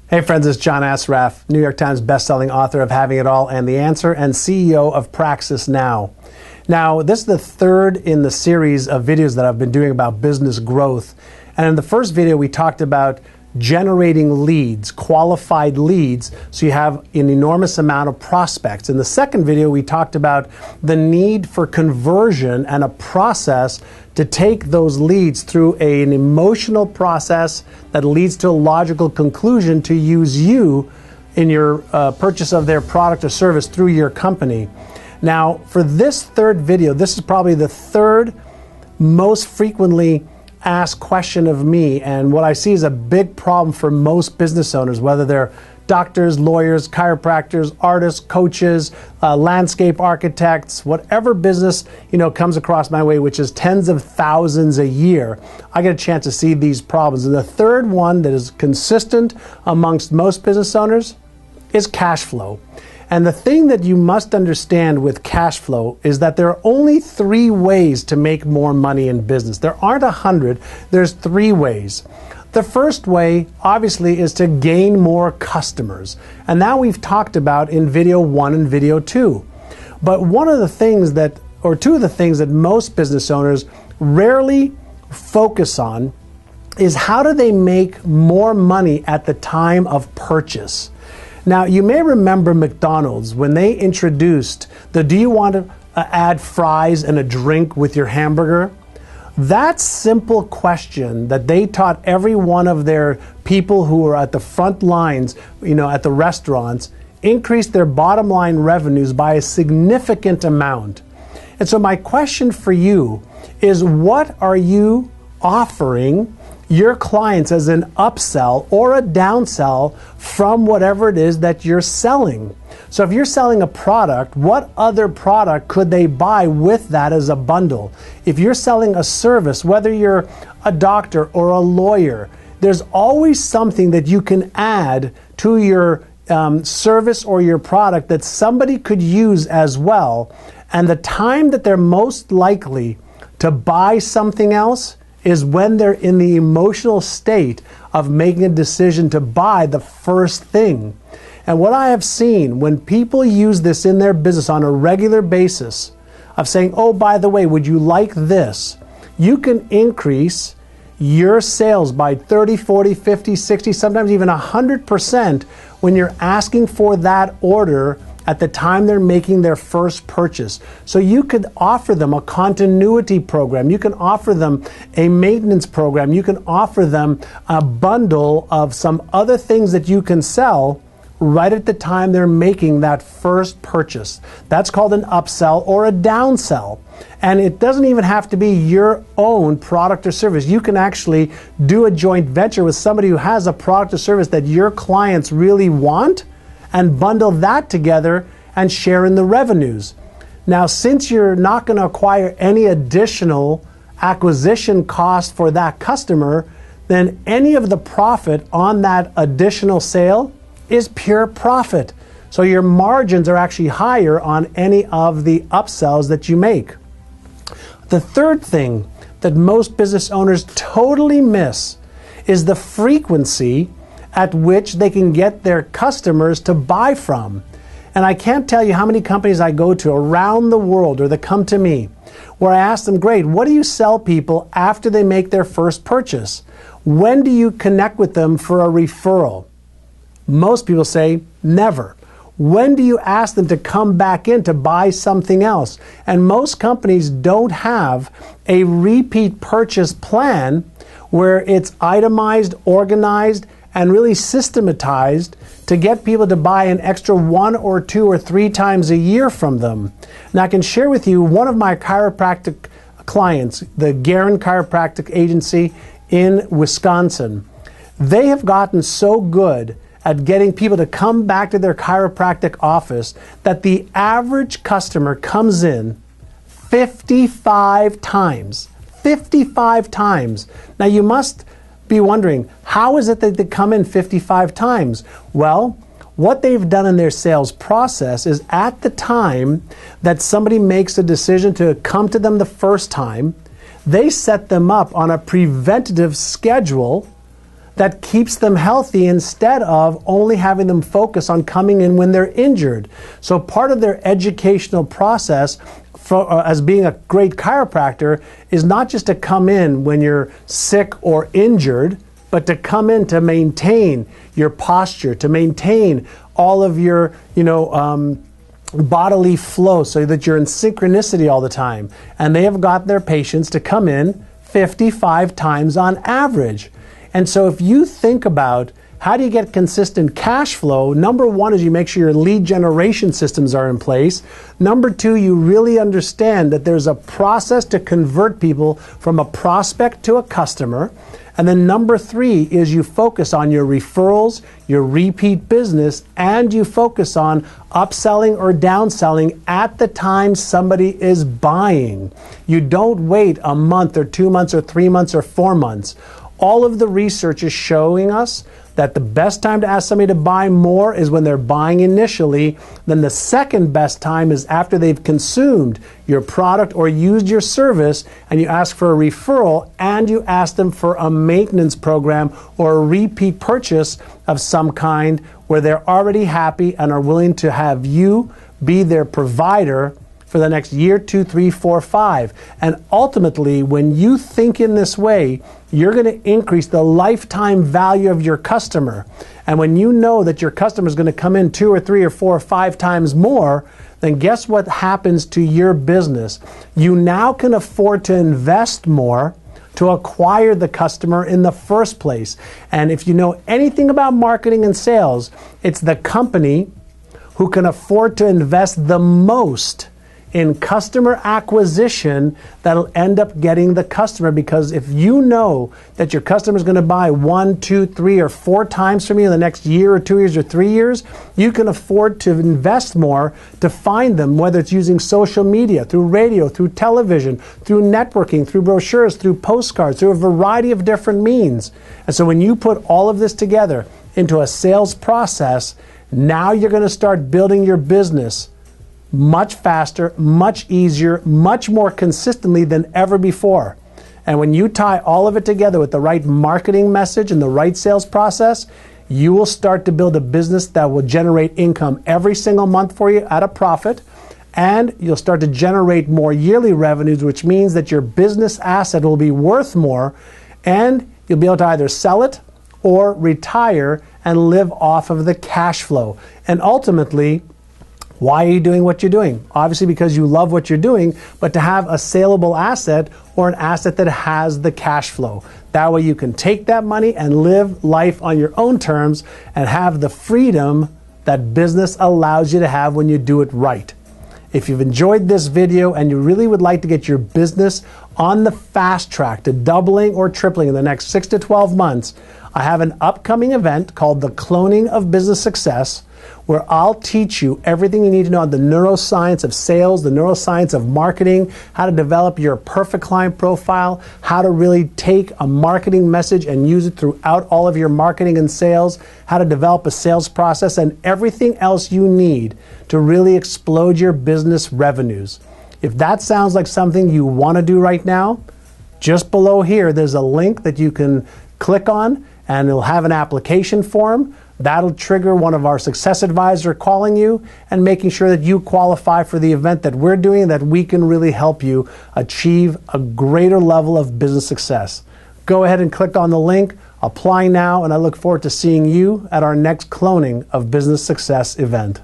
Hey friends, it's John Assaraf, New York Times bestselling author of Having It All and the Answer, and CEO of Praxis Now. Now, this is the third in the series of videos that I've been doing about business growth. And in the first video, we talked about generating leads, qualified leads, so you have an enormous amount of prospects. In the second video, we talked about the need for conversion and a process to take those leads through an emotional process that leads to a logical conclusion to use you in your purchase of their product or service through your company. Now, for this third video, this is probably the third most frequently asked question of me, and what I see is a big problem for most business owners, whether they're doctors, lawyers, chiropractors, artists, coaches, landscape architects, whatever business comes across my way, which is tens of thousands a year. I get a chance to see these problems. And the third one that is consistent amongst most business owners is cash flow. And the thing that you must understand with cash flow is that there are only 3 ways to make more money in business. There aren't 100, there's 3 ways. The first way, obviously, is to gain more customers. And that we've talked about in video 1 and video 2. But one of the things that, or 2 of the things that most business owners rarely focus on is how do they make more money at the time of purchase. Now, you may remember McDonald's when they introduced the do you want to add fries and a drink with your hamburger? That simple question that they taught every one of their people who were at the front lines, at the restaurants, increased their bottom line revenues by a significant amount. And so my question for you is, what are you offering your clients as an upsell or a downsell from whatever it is that you're selling? So if you're selling a product, what other product could they buy with that as a bundle? If you're selling a service, whether you're a doctor or a lawyer, there's always something that you can add to your service or your product that somebody could use as well. And the time that they're most likely to buy something else is when they're in the emotional state of making a decision to buy the first thing. And what I have seen when people use this in their business on a regular basis of saying, oh, by the way, would you like this? You can increase your sales by 30, 40, 50, 60, sometimes even 100% when you're asking for that order at the time they're making their first purchase. So you could offer them a continuity program. You can offer them a maintenance program. You can offer them a bundle of some other things that you can sell right at the time they're making that first purchase. That's called an upsell or a downsell. And it doesn't even have to be your own product or service. You can actually do a joint venture with somebody who has a product or service that your clients really want, and bundle that together and share in the revenues. Now, since you're not going to acquire any additional acquisition cost for that customer, then any of the profit on that additional sale is pure profit. So your margins are actually higher on any of the upsells that you make. The third thing that most business owners totally miss is the frequency at which they can get their customers to buy from. And I can't tell you how many companies I go to around the world or that come to me where I ask them, great, what do you sell people after they make their first purchase? When do you connect with them for a referral? Most people say never. When do you ask them to come back in to buy something else? And most companies don't have a repeat purchase plan where it's itemized, organized, and really systematized to get people to buy an extra 1 or 2 or 3 times a year from them. Now, I can share with you one of my chiropractic clients, the Guerin Chiropractic Agency in Wisconsin. They have gotten so good at getting people to come back to their chiropractic office that the average customer comes in 55 times. 55 times. Now, you must be wondering, how is it that they come in 55 times? Well, what they've done in their sales process is at the time that somebody makes a decision to come to them the first time, they set them up on a preventative schedule that keeps them healthy instead of only having them focus on coming in when they're injured. So part of their educational process as being a great chiropractor is not just to come in when you're sick or injured, but to come in to maintain your posture, to maintain all of your, bodily flow so that you're in synchronicity all the time. And they have got their patients to come in 55 times on average. And so if you think about how do you get consistent cash flow, number one is you make sure your lead generation systems are in place. Number two, you really understand that there's a process to convert people from a prospect to a customer. And then number three is you focus on your referrals, your repeat business, and you focus on upselling or downselling at the time somebody is buying. You don't wait a month or 2 months or 3 months or 4 months. All of the research is showing us that the best time to ask somebody to buy more is when they're buying initially. Then the second best time is after they've consumed your product or used your service, and you ask for a referral and you ask them for a maintenance program or a repeat purchase of some kind where they're already happy and are willing to have you be their provider for the next year, 2, 3, 4, 5. And ultimately, when you think in this way, you're going to increase the lifetime value of your customer. And when you know that your customer is going to come in 2 or 3 or 4 or 5 times more, then guess what happens to your business? You now can afford to invest more to acquire the customer in the first place. And if you know anything about marketing and sales, it's the company who can afford to invest the most in customer acquisition that'll end up getting the customer. Because if you know that your customer is going to buy 1, 2, 3, or 4 times from you in the next year or 2 years or 3 years, you can afford to invest more to find them, whether it's using social media, through radio, through television, through networking, through brochures, through postcards, through a variety of different means. And so when you put all of this together into a sales process, now you're going to start building your business much faster, much easier, much more consistently than ever before. And when you tie all of it together with the right marketing message and the right sales process, you will start to build a business that will generate income every single month for you at a profit. And you'll start to generate more yearly revenues, which means that your business asset will be worth more, and you'll be able to either sell it or retire and live off of the cash flow. And ultimately, why are you doing what you're doing? Obviously because you love what you're doing, but to have a saleable asset or an asset that has the cash flow. That way you can take that money and live life on your own terms and have the freedom that business allows you to have when you do it right. If you've enjoyed this video and you really would like to get your business on the fast track to doubling or tripling in the next 6 to 12 months, I have an upcoming event called The Cloning of Business Success, where I'll teach you everything you need to know on the neuroscience of sales, the neuroscience of marketing, how to develop your perfect client profile, how to really take a marketing message and use it throughout all of your marketing and sales, how to develop a sales process, and everything else you need to really explode your business revenues. If that sounds like something you want to do right now, just below here there's a link that you can click on, and it'll have an application form. That'll trigger one of our success advisors calling you and making sure that you qualify for the event that we're doing, that we can really help you achieve a greater level of business success. Go ahead and click on the link, apply now, and I look forward to seeing you at our next Cloning of Business Success event.